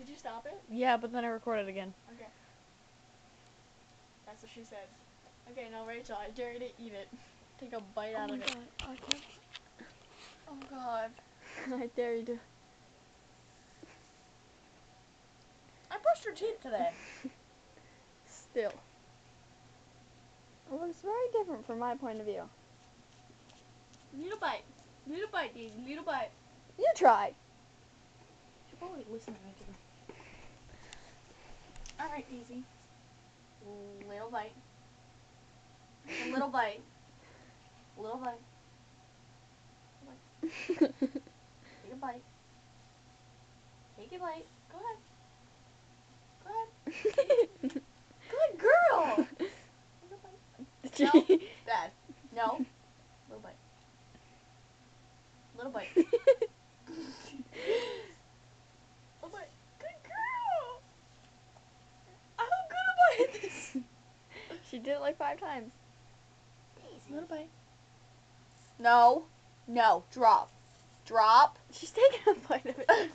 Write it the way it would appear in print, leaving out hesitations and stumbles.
Did you stop it? Yeah, but then I recorded again. Okay. That's what she said. Okay, now Rachel, I dare you to eat it. Take a bite out of it. I can't. Oh god. I dare you to. I brushed your teeth today. Still. It looks very different from my point of view. Little bite. Little bite, Daisy. Little bite. You try. She'll probably listen to me too. Alright, Daisy. Little bite. A little bite. Little bite. Take a bite. Take a bite. Go ahead. Go ahead. Good girl! Little bite. No. Bad. No. Little bite. Little bite. Little bite. Good girl! How good am I at this? She did it like 5 times. Daisy. Little bite. No. No. Drop. Drop. She's taking a bite of it.